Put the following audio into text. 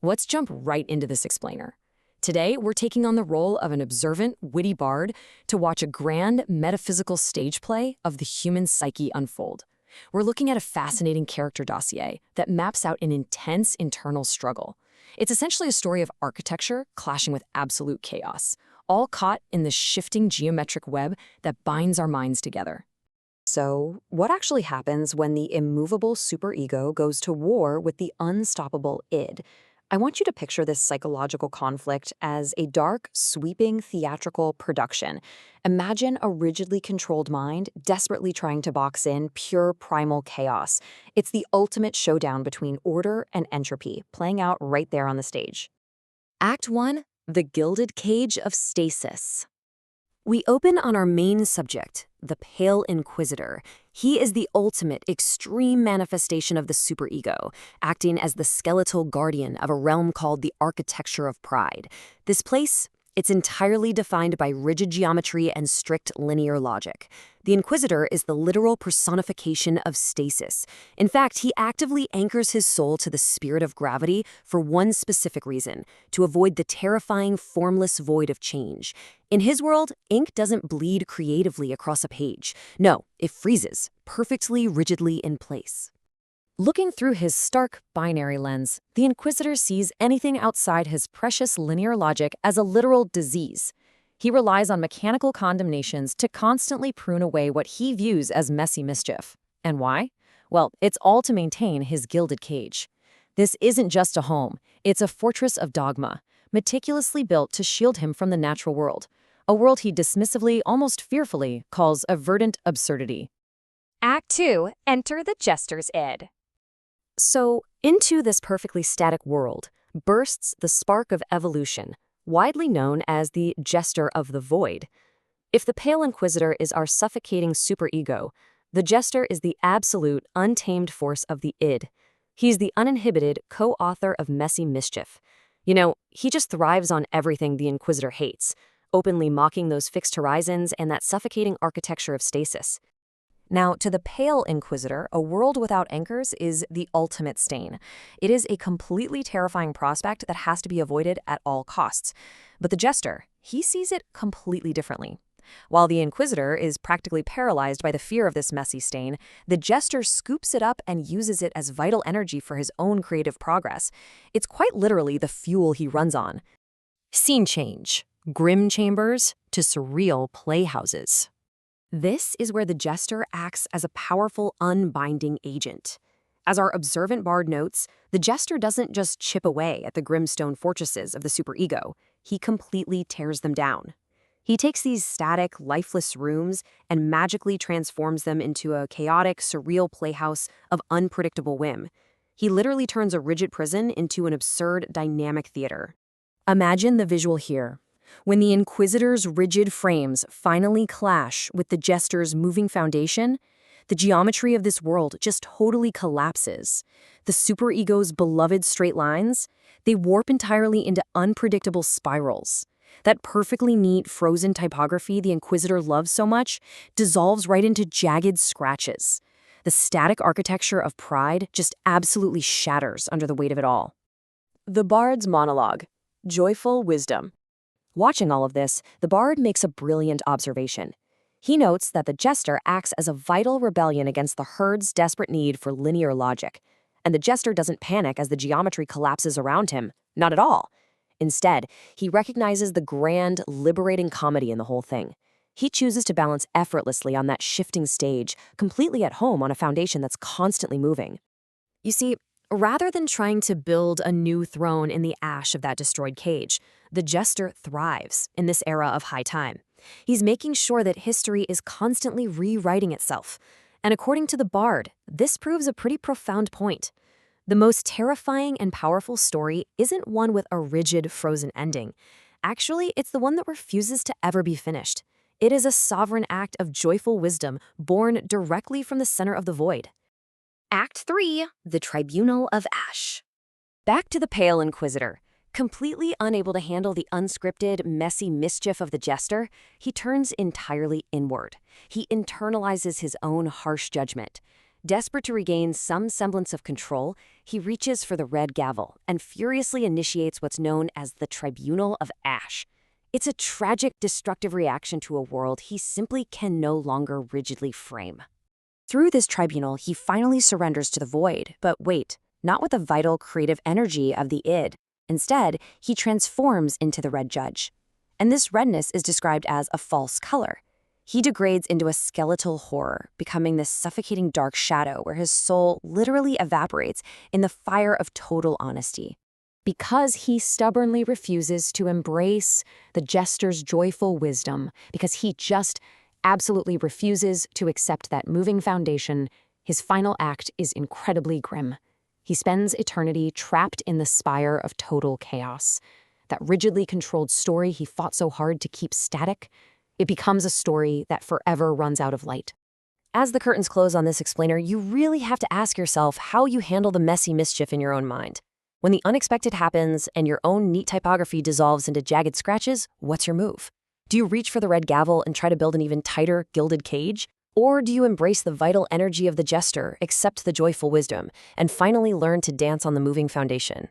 Let's jump right into this explainer. Today, we're taking on the role of an observant, witty bard to watch a grand, metaphysical stage play of the human psyche unfold. We're looking at a fascinating character dossier that maps out an intense internal struggle. It's essentially a story of architecture clashing with absolute chaos, all caught in the shifting geometric web that binds our minds together. So, what actually happens when the immovable superego goes to war with the unstoppable id? I want you to picture this psychological conflict as a dark, sweeping theatrical production. Imagine a rigidly controlled mind desperately trying to box in pure primal chaos. It's the ultimate showdown between order and entropy, playing out right there on the stage. Act 1, The Gilded Cage of Stasis. We open on our main subject, the Pale Inquisitor. He is the ultimate, extreme manifestation of the superego, acting as the skeletal guardian of a realm called the Architecture of Pride. This place, it's entirely defined by rigid geometry and strict linear logic. The Inquisitor is the literal personification of stasis. In fact, he actively anchors his soul to the spirit of gravity for one specific reason: to avoid the terrifying, formless void of change. In his world, ink doesn't bleed creatively across a page. No, it freezes, perfectly rigidly in place. Looking through his stark binary lens, the Inquisitor sees anything outside his precious linear logic as a literal disease. He relies on mechanical condemnations to constantly prune away what he views as messy mischief. And why? Well, it's all to maintain his gilded cage. This isn't just a home, it's a fortress of dogma, meticulously built to shield him from the natural world, a world he dismissively, almost fearfully, calls a verdant absurdity. Act 2, Enter the Jester's id. So, into this perfectly static world bursts the spark of evolution, widely known as the Jester of the Void. If the Pale Inquisitor is our suffocating superego, the Jester is the absolute, untamed force of the id. He's the uninhibited co-author of messy mischief. You know, he just thrives on everything the Inquisitor hates, openly mocking those fixed horizons and that suffocating architecture of stasis. Now, to the Pale Inquisitor, a world without anchors is the ultimate stain. It is a completely terrifying prospect that has to be avoided at all costs. But the Jester, he sees it completely differently. While the Inquisitor is practically paralyzed by the fear of this messy stain, the Jester scoops it up and uses it as vital energy for his own creative progress. It's quite literally the fuel he runs on. Scene change. Grim chambers to surreal playhouses. This is where the Jester acts as a powerful, unbinding agent. As our observant bard notes, the Jester doesn't just chip away at the grim stone fortresses of the superego, he completely tears them down. He takes these static, lifeless rooms and magically transforms them into a chaotic, surreal playhouse of unpredictable whim. He literally turns a rigid prison into an absurd, dynamic theater. Imagine the visual here. When the Inquisitor's rigid frames finally clash with the Jester's moving foundation, the geometry of this world just totally collapses. The superego's beloved straight lines, they warp entirely into unpredictable spirals. That perfectly neat, frozen typography the Inquisitor loves so much dissolves right into jagged scratches. The static architecture of Pride just absolutely shatters under the weight of it all. The Bard's monologue, joyful wisdom. Watching all of this, the Bard makes a brilliant observation. He notes that the Jester acts as a vital rebellion against the herd's desperate need for linear logic. And the Jester doesn't panic as the geometry collapses around him. Not at all. Instead, he recognizes the grand, liberating comedy in the whole thing. He chooses to balance effortlessly on that shifting stage, completely at home on a foundation that's constantly moving. You see, rather than trying to build a new throne in the ash of that destroyed cage, the Jester thrives in this era of high time. He's making sure that history is constantly rewriting itself. And according to the Bard, this proves a pretty profound point. The most terrifying and powerful story isn't one with a rigid, frozen ending. Actually, it's the one that refuses to ever be finished. It is a sovereign act of joyful wisdom born directly from the center of the void. Act 3, The Tribunal of Ash. Back to the Pale Inquisitor. Completely unable to handle the unscripted, messy mischief of the Jester, he turns entirely inward. He internalizes his own harsh judgment. Desperate to regain some semblance of control, he reaches for the red gavel and furiously initiates what's known as the Tribunal of Ash. It's a tragic, destructive reaction to a world he simply can no longer rigidly frame. Through this tribunal, he finally surrenders to the void, but wait, not with the vital creative energy of the id. Instead, he transforms into the red judge. And this redness is described as a false color. He degrades into a skeletal horror, becoming this suffocating dark shadow where his soul literally evaporates in the fire of total honesty. Because he stubbornly refuses to embrace the jester's joyful wisdom, because he just absolutely refuses to accept that moving foundation, his final act is incredibly grim. He spends eternity trapped in the spire of total chaos. That rigidly controlled story he fought so hard to keep static, it becomes a story that forever runs out of light. As the curtains close on this explainer, you really have to ask yourself how you handle the messy mischief in your own mind. When the unexpected happens and your own neat typography dissolves into jagged scratches, what's your move? Do you reach for the red gavel and try to build an even tighter, gilded cage? Or do you embrace the vital energy of the jester, accept the joyful wisdom, and finally learn to dance on the moving foundation?